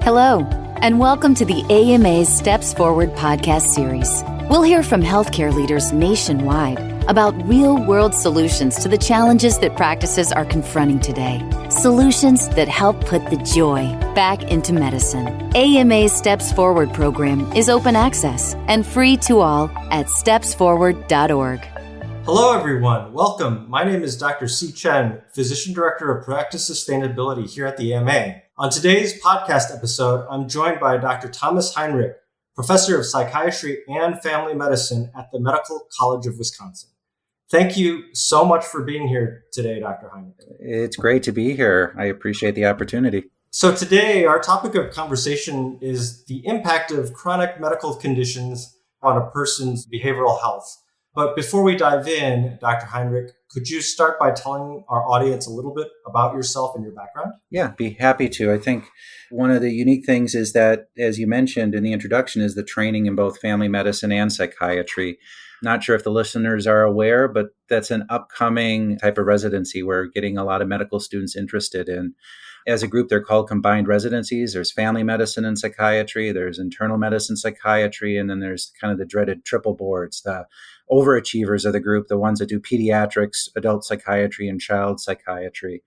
Hello, and welcome to the AMA's Steps Forward podcast series. We'll hear from healthcare leaders nationwide about real-world solutions to the challenges that practices are confronting today. Solutions that help put the joy back into medicine. AMA's Steps Forward program is open access and free to all at stepsforward.org. Hello, everyone. Welcome. My name is Dr. Chen, Physician Director of Practice Sustainability here at the AMA. On today's podcast episode, I'm joined by Dr. Thomas Heinrich, Professor of Psychiatry and Family Medicine at the Medical College of Wisconsin. Thank you so much for being here today, Dr. Heinrich. It's great to be here. I appreciate the opportunity. So today, our topic of conversation is the impact of chronic medical conditions on a person's behavioral health. But before we dive in, Dr. Heinrich, could you start by telling our audience a little bit about yourself and your background? Yeah, be happy to. I think one of the unique things is that, as you mentioned in the introduction, is the training in both family medicine and psychiatry. Not sure if the listeners are aware, but that's an upcoming type of residency we're getting a lot of medical students interested in. As a group, they're called combined residencies. There's family medicine and psychiatry, there's internal medicine psychiatry, and then there's kind of the dreaded triple boards. The overachievers of the group, the ones that do pediatrics, adult psychiatry, and child psychiatry.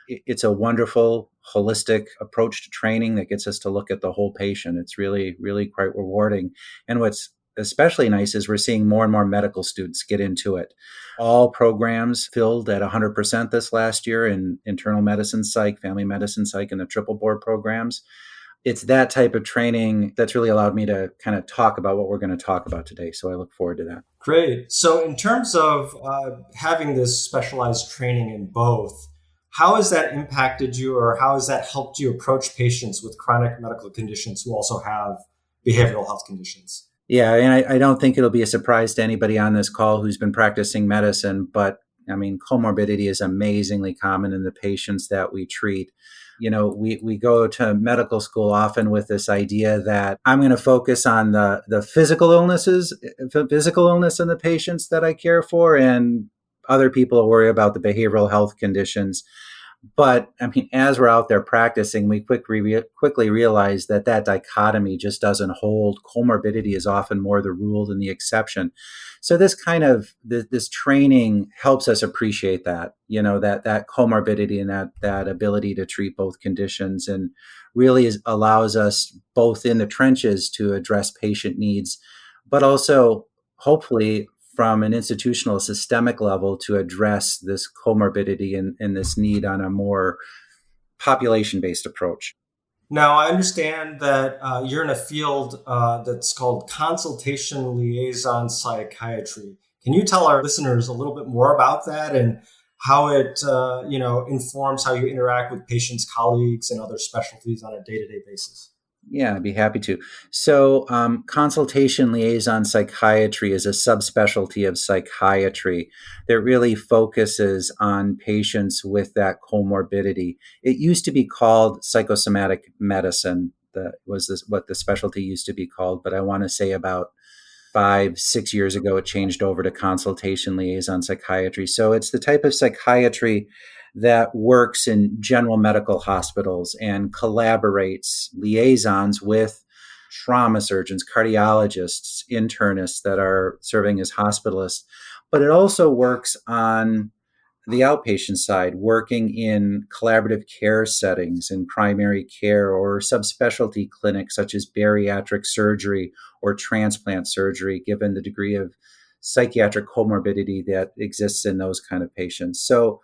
It's a wonderful, holistic approach to training that gets us to look at the whole patient. It's really, really quite rewarding. And what's especially nice is we're seeing more and more medical students get into it. All programs filled at 100% this last year in internal medicine psych, family medicine psych, and the triple board programs. It's that type of training that's really allowed me to kind of talk about what we're going to talk about today. So I look forward to that. Great. So in terms of having this specialized training in both, how has that impacted you, or how has that helped you approach patients with chronic medical conditions who also have behavioral health conditions? Yeah, and I don't think it'll be a surprise to anybody on this call who's been practicing medicine, but I mean, comorbidity is amazingly common in the patients that we treat. You know, we go to medical school often with this idea that I'm going to focus on the physical illness in the patients that I care for, and other people will worry about the behavioral health conditions. But I mean, as we're out there practicing, we quickly realize that dichotomy just doesn't hold. Comorbidity is often more the rule than the exception. So this training helps us appreciate that, that comorbidity and that ability to treat both conditions, and really allows us both in the trenches to address patient needs, but also hopefully from an institutional systemic level to address this comorbidity and this need on a more population-based approach. Now, I understand that you're in a field that's called consultation liaison psychiatry. Can you tell our listeners a little bit more about that and how it informs how you interact with patients, colleagues, and other specialties on a day-to-day basis? Yeah, I'd be happy to. So consultation liaison psychiatry is a subspecialty of psychiatry that really focuses on patients with that comorbidity. It used to be called psychosomatic medicine. That was what the specialty used to be called. But I want to say about 5-6 years ago, it changed over to consultation liaison psychiatry. So it's the type of psychiatry that works in general medical hospitals and collaborates liaisons with trauma surgeons, cardiologists, internists that are serving as hospitalists. But it also works on the outpatient side, working in collaborative care settings in primary care or subspecialty clinics such as bariatric surgery or transplant surgery, given the degree of psychiatric comorbidity that exists in those kind of patients. So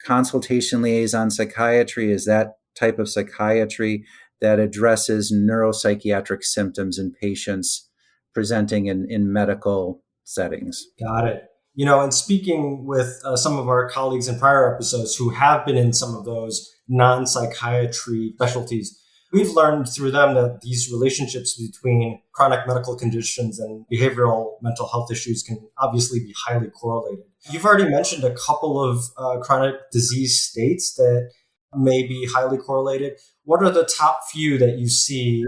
consultation liaison psychiatry is that type of psychiatry that addresses neuropsychiatric symptoms in patients presenting in medical settings. Got it. And speaking with some of our colleagues in prior episodes who have been in some of those non-psychiatry specialties, we've learned through them that these relationships between chronic medical conditions and behavioral mental health issues can obviously be highly correlated. You've already mentioned a couple of chronic disease states that may be highly correlated. What are the top few that you see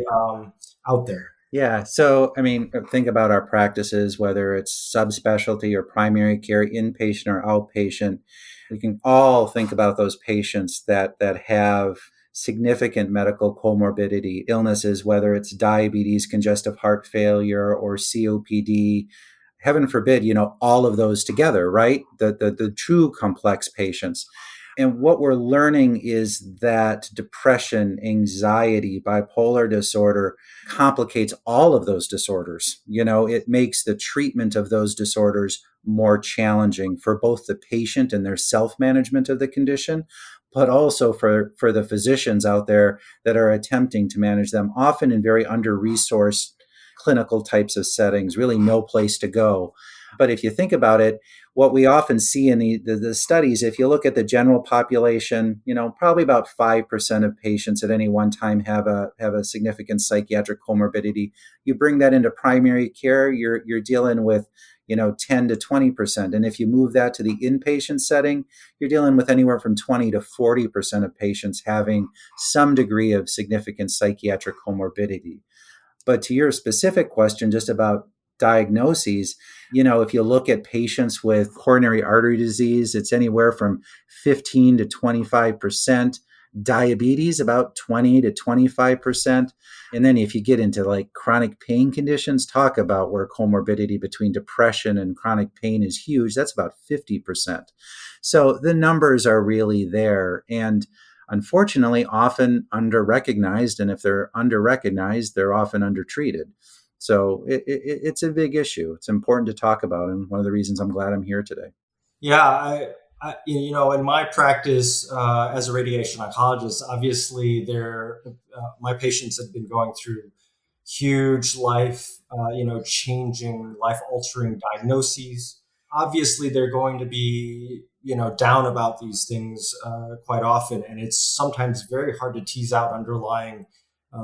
out there? Yeah. So, I mean, think about our practices, whether it's subspecialty or primary care, inpatient or outpatient. We can all think about those patients that have significant medical comorbidity illnesses, whether it's diabetes, congestive heart failure, or COPD. Heaven forbid, all of those together, right? The true complex patients. And what we're learning is that depression, anxiety, bipolar disorder complicates all of those disorders. It makes the treatment of those disorders more challenging for both the patient and their self-management of the condition, but also for the physicians out there that are attempting to manage them, often in very under-resourced clinical types of settings, really no place to go. But if you think about it, what we often see in the studies, if you look at the general population, probably about 5% of patients at any one time have a significant psychiatric comorbidity. You bring that into primary care, you're dealing with 10 to 20%. And if you move that to the inpatient setting, you're dealing with anywhere from 20 to 40% of patients having some degree of significant psychiatric comorbidity. But to your specific question, just about diagnoses, if you look at patients with coronary artery disease, it's anywhere from 15 to 25%. Diabetes, about 20 to 25%. And then if you get into like chronic pain conditions, talk about where comorbidity between depression and chronic pain is huge. That's about 50%. So the numbers are really there. And unfortunately, often under-recognized. And if they're under-recognized, they're often undertreated. So it's a big issue. It's important to talk about. And one of the reasons I'm glad I'm here today. Yeah, in my practice as a radiation oncologist, obviously my patients have been going through huge changing, life-altering diagnoses. Obviously, they're going to be, down about these things quite often, and it's sometimes very hard to tease out underlying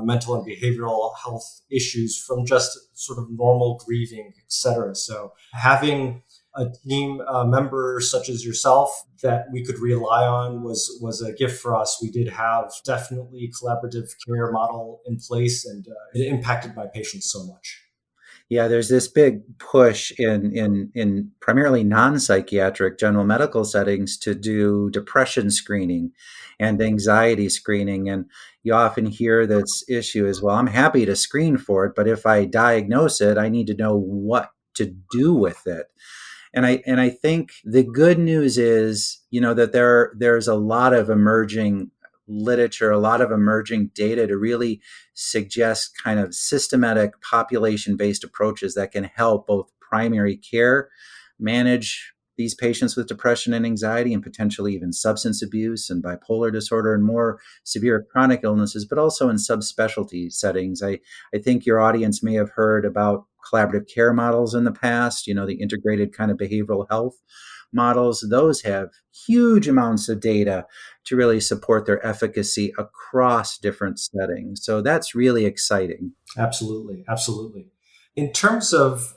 mental and behavioral health issues from just sort of normal grieving, et cetera. So having a team member such as yourself that we could rely on was a gift for us. We did have definitely collaborative care model in place, and it impacted my patients so much. Yeah, there's this big push in primarily non-psychiatric general medical settings to do depression screening and anxiety screening. And you often hear this issue as well. I'm happy to screen for it, but if I diagnose it, I need to know what to do with it. And I think the good news is, that there's a lot of emerging literature, a lot of emerging data to really suggest kind of systematic population-based approaches that can help both primary care manage these patients with depression and anxiety, and potentially even substance abuse and bipolar disorder and more severe chronic illnesses, but also in subspecialty settings. I think your audience may have heard about collaborative care models in the past, the integrated kind of behavioral health models. Those have huge amounts of data to really support their efficacy across different settings. So that's really exciting. Absolutely. Absolutely. In terms of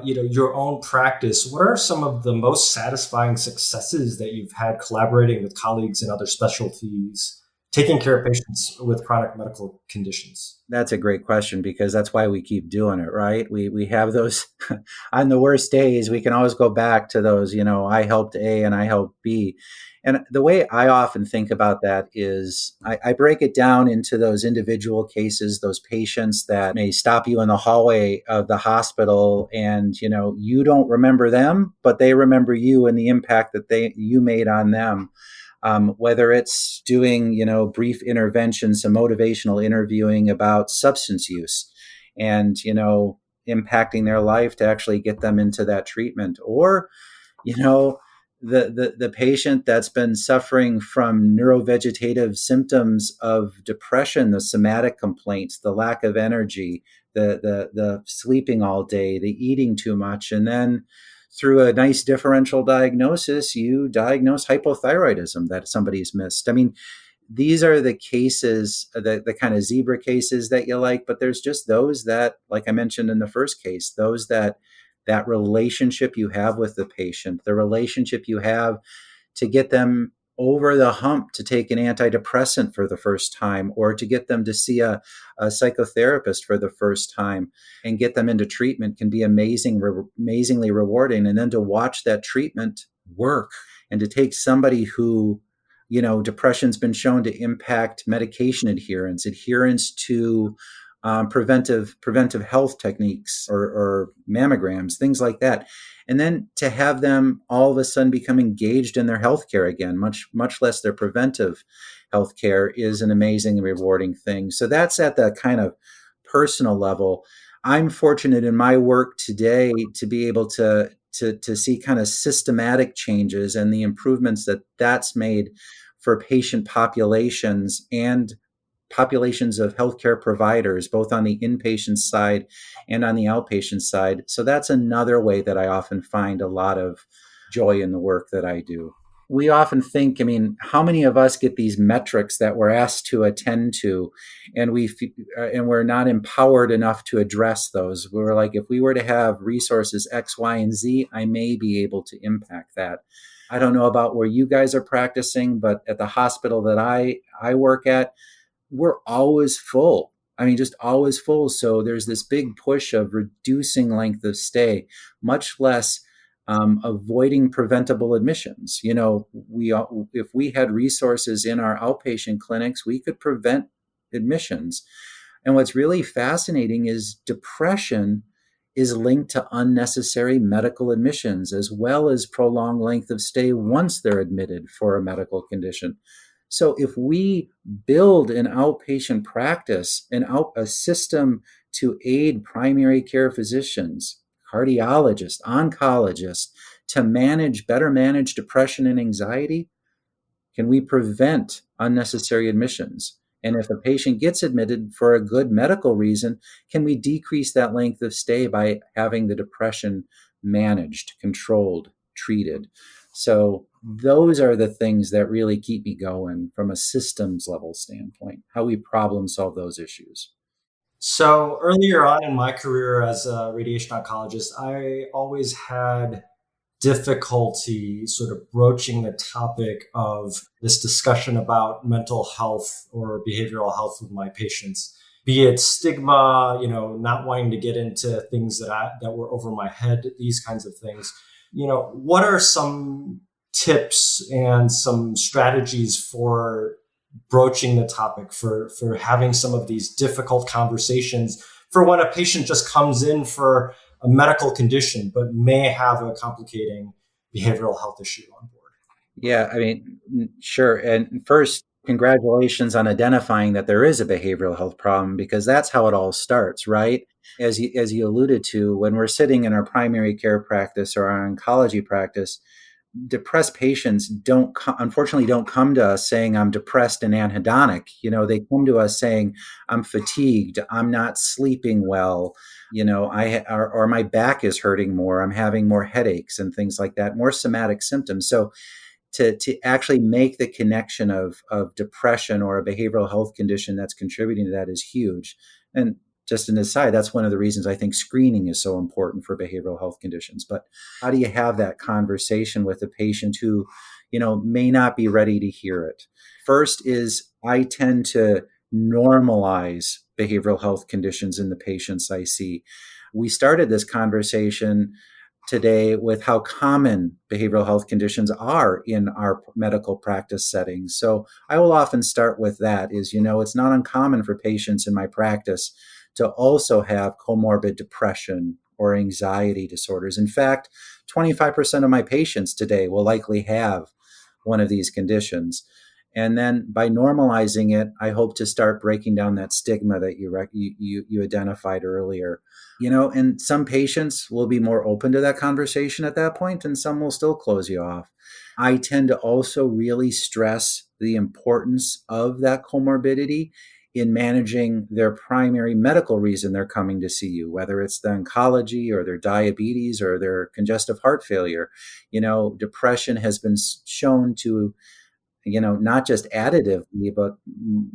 your own practice, what are some of the most satisfying successes that you've had collaborating with colleagues in other specialties, taking care of patients with chronic medical conditions? That's a great question, because that's why we keep doing it, right? We have those on the worst days. We can always go back to those, I helped A and I helped B. And the way I often think about that is I break it down into those individual cases, those patients that may stop you in the hallway of the hospital and, you don't remember them, but they remember you and the impact that you made on them. Whether it's doing, brief interventions, some motivational interviewing about substance use and, impacting their life to actually get them into that treatment, or, the patient that's been suffering from neurovegetative symptoms of depression, the somatic complaints, the lack of energy, the sleeping all day, the eating too much, and then through a nice differential diagnosis, you diagnose hypothyroidism that somebody's missed. I mean, these are the cases, the kind of zebra cases that you like, but there's just those that, like I mentioned in the first case, those that relationship you have with the patient, the relationship you have to get them over the hump to take an antidepressant for the first time, or to get them to see a psychotherapist for the first time and get them into treatment, can be amazingly rewarding. And then to watch that treatment work, and to take somebody who Depression's been shown to impact medication adherence to preventive health techniques or mammograms, things like that. And then to have them all of a sudden become engaged in their healthcare again, much less their preventive healthcare, is an amazing and rewarding thing. So that's at the kind of personal level. I'm fortunate in my work today to be able to see kind of systematic changes and the improvements that's made for patient populations and populations of healthcare providers, both on the inpatient side and on the outpatient side. So that's another way that I often find a lot of joy in the work that I do. We often think, how many of us get these metrics that we're asked to attend to, and we're not empowered enough to address those? We're like, if we were to have resources X, Y, and Z, I may be able to impact that. I don't know about where you guys are practicing, but at the hospital that I work at, we're always full. Just always full. So there's this big push of reducing length of stay, much less avoiding preventable admissions. If we had resources in our outpatient clinics, we could prevent admissions. And what's really fascinating is depression is linked to unnecessary medical admissions, as well as prolonged length of stay once they're admitted for a medical condition. So if we build an outpatient practice, a system to aid primary care physicians, cardiologists, oncologists, to better manage depression and anxiety, can we prevent unnecessary admissions? And if a patient gets admitted for a good medical reason, can we decrease that length of stay by having the depression managed, controlled, treated? So those are the things that really keep me going from a systems level standpoint, how we problem solve those issues. So earlier on in my career as a radiation oncologist, I always had difficulty sort of broaching the topic of this discussion about mental health or behavioral health with my patients, be it stigma, not wanting to get into things that were over my head, these kinds of things. What are some tips and some strategies for broaching the topic, for having some of these difficult conversations for when a patient just comes in for a medical condition, but may have a complicating behavioral health issue on board? Yeah, sure. And first, congratulations on identifying that there is a behavioral health problem, because that's how it all starts, right? As you alluded to, when we're sitting in our primary care practice or our oncology practice, depressed patients unfortunately don't come to us saying, I'm depressed and anhedonic. They come to us saying, I'm fatigued, I'm not sleeping well, or my back is hurting more, I'm having more headaches and things like that, more somatic symptoms. So to actually make the connection of depression or a behavioral health condition that's contributing to that is huge. And just an aside, that's one of the reasons I think screening is so important for behavioral health conditions. But how do you have that conversation with a patient who, may not be ready to hear it? First is, I tend to normalize behavioral health conditions in the patients I see. We started this conversation today with how common behavioral health conditions are in our medical practice settings. So I will often start with that is, it's not uncommon for patients in my practice to also have comorbid depression or anxiety disorders. In fact, 25% of my patients today will likely have one of these conditions. And then by normalizing it, I hope to start breaking down that stigma that you identified earlier. And some patients will be more open to that conversation at that point, and some will still close you off. I tend to also really stress the importance of that comorbidity in managing their primary medical reason they're coming to see you, whether it's the oncology or their diabetes or their congestive heart failure. Depression has been shown to, not just additively, but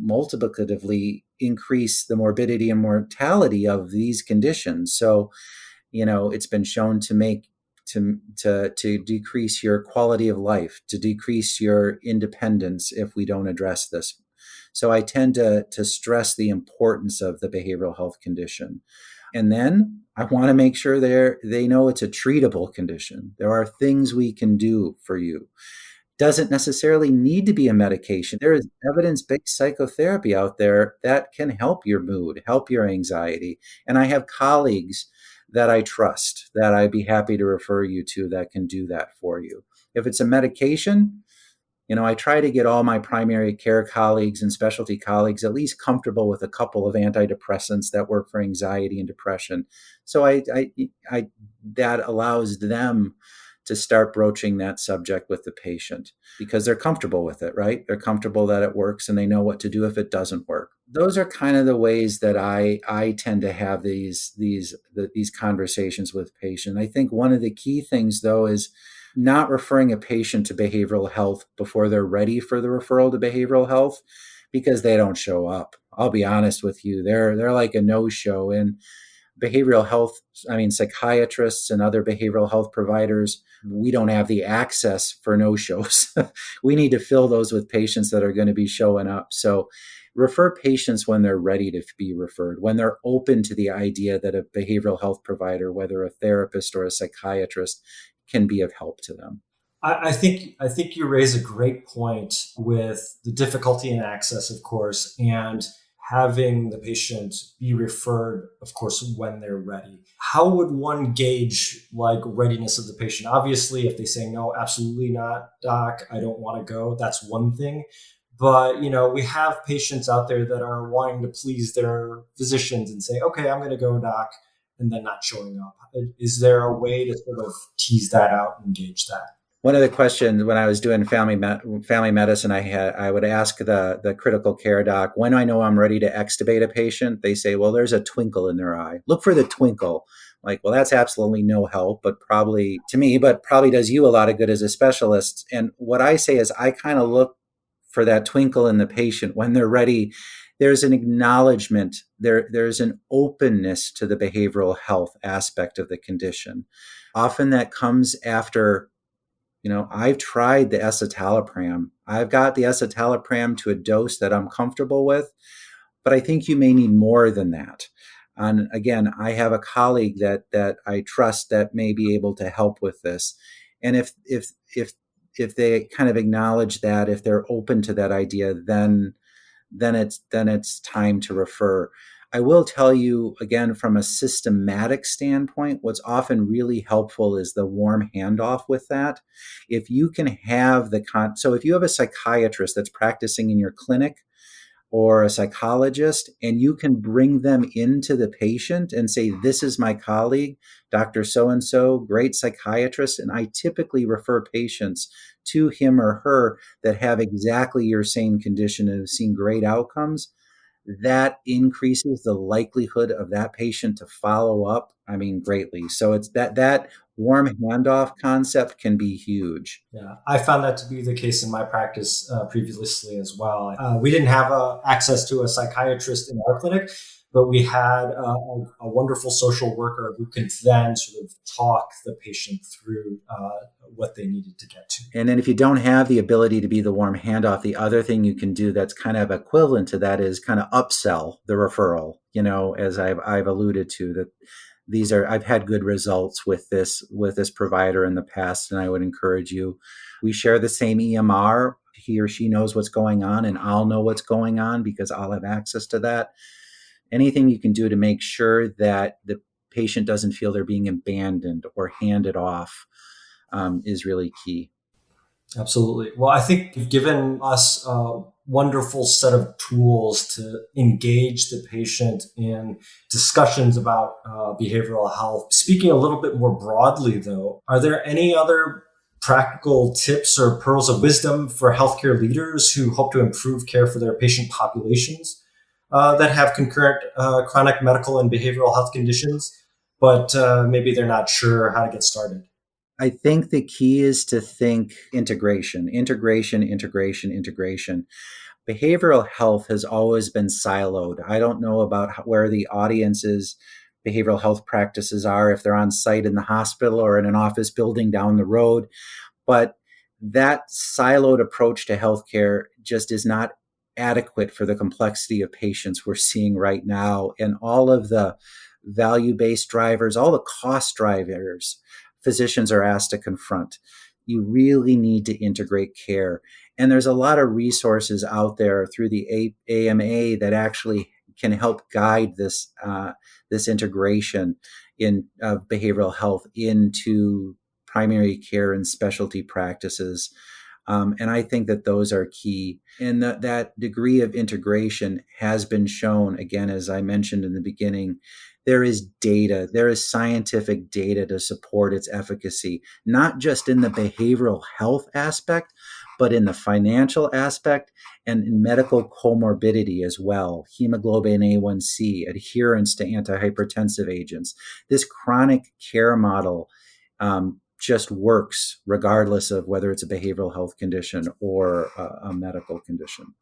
multiplicatively increase the morbidity and mortality of these conditions. So, it's been shown to decrease your quality of life, to decrease your independence if we don't address this. So I tend to stress the importance of the behavioral health condition. And then I want to make sure they know it's a treatable condition. There are things we can do for you. doesn't necessarily need to be a medication. There is evidence-based psychotherapy out there that can help your mood, help your anxiety. And I have colleagues that I trust that I'd be happy to refer you to that can do that for you. If it's a medication, I try to get all my primary care colleagues and specialty colleagues at least comfortable with a couple of antidepressants that work for anxiety and depression. So that allows them to start broaching that subject with the patient because they're comfortable with it, right? They're comfortable that it works and they know what to do if it doesn't work. Those are kind of the ways that I tend to have these conversations with patients. I think one of the key things, though, is not referring a patient to behavioral health before they're ready for the referral to behavioral health because they don't show up. I'll be honest with you. They're like a no-show. And behavioral health, psychiatrists and other behavioral health providers, we don't have the access for no-shows. We need to fill those with patients that are going to be showing up. So refer patients when they're ready to be referred, when they're open to the idea that a behavioral health provider, whether a therapist or a psychiatrist, can be of help to them. I think you raise a great point with the difficulty in access, of course, and having the patient be referred, of course, when they're ready. How would one gauge readiness of the patient? Obviously, if they say, no, absolutely not, doc, I don't want to go, that's one thing. But, we have patients out there that are wanting to please their physicians and say, okay, I'm going to go, doc, and then not showing up. Is there a way to sort of tease that out and gauge that? One of the questions when I was doing family medicine, I would ask the critical care doc, when I know I'm ready to extubate a patient, they say, well, there's a twinkle in their eye. Look for the twinkle. Well, that's absolutely no help, but probably does you a lot of good as a specialist. And what I say is I kind of look for that twinkle in the patient when they're ready. There's an acknowledgement, there's an openness to the behavioral health aspect of the condition. Often that comes after, I've tried the escitalopram. I've got the escitalopram to a dose that I'm comfortable with, but I think you may need more than that. And again, I have a colleague that I trust that may be able to help with this. And if they kind of acknowledge that, if they're open to that idea, then it's time to refer. I will tell you, again, from a systematic standpoint, what's often really helpful is the warm handoff with that. If you can have so if you have a psychiatrist that's practicing in your clinic or a psychologist, and you can bring them into the patient and say, this is my colleague, Dr. So-and-so, great psychiatrist, and I typically refer patients to him or her that have exactly your same condition and have seen great outcomes. That increases the likelihood of that patient to follow up, greatly. So it's that warm handoff concept can be huge. Yeah, I found that to be the case in my practice previously as well. We didn't have access to a psychiatrist in our clinic, but we had a wonderful social worker who could then sort of talk the patient through what they needed to get to. And then if you don't have the ability to be the warm handoff, the other thing you can do that's kind of equivalent to that is kind of upsell the referral, as I've alluded to, that I've had good results with this provider in the past, and I would encourage you. We share the same EMR. He or she knows what's going on, and I'll know what's going on because I'll have access to that. Anything you can do to make sure that the patient doesn't feel they're being abandoned or handed off is really key. Absolutely. Well, I think you've given us a wonderful set of tools to engage the patient in discussions about behavioral health. Speaking a little bit more broadly, though, are there any other practical tips or pearls of wisdom for healthcare leaders who hope to improve care for their patient populations that have concurrent chronic medical and behavioral health conditions, but maybe they're not sure how to get started? I think the key is to think integration. Behavioral health has always been siloed. I don't know about where the audience's behavioral health practices are, if they're on site in the hospital or in an office building down the road. But that siloed approach to healthcare just is not adequate for the complexity of patients we're seeing right now, and all of the value-based drivers, all the cost drivers physicians are asked to confront. you really need to integrate care. And there's a lot of resources out there through the AMA that actually can help guide this integration in behavioral health into primary care and specialty practices. And I think that those are key. And that degree of integration has been shown, again, as I mentioned in the beginning, there is data, there is scientific data to support its efficacy, not just in the behavioral health aspect, but in the financial aspect and in medical comorbidity as well. Hemoglobin A1C, adherence to antihypertensive agents. This chronic care model just works regardless of whether it's a behavioral health condition or a medical condition.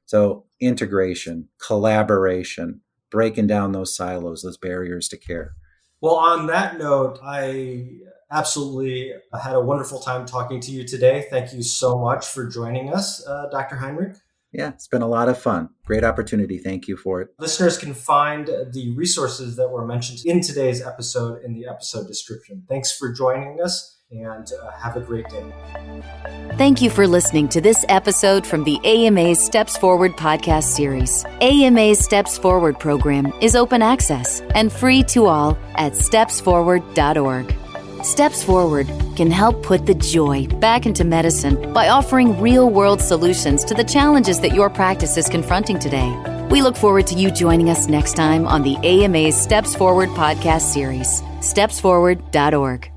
So integration, collaboration, breaking down those silos, those barriers to care. Well, on that note, I absolutely had a wonderful time talking to you today. Thank you so much for joining us, Dr. Heinrich. Yeah, it's been a lot of fun. Great opportunity. Thank you for it. Listeners can find the resources that were mentioned in today's episode in the episode description. Thanks for joining us, and have a great day. Thank you for listening to this episode from the AMA's Steps Forward podcast series. AMA's Steps Forward program is open access and free to all at stepsforward.org. Steps Forward can help put the joy back into medicine by offering real-world solutions to the challenges that your practice is confronting today. We look forward to you joining us next time on the AMA's Steps Forward podcast series. stepsforward.org.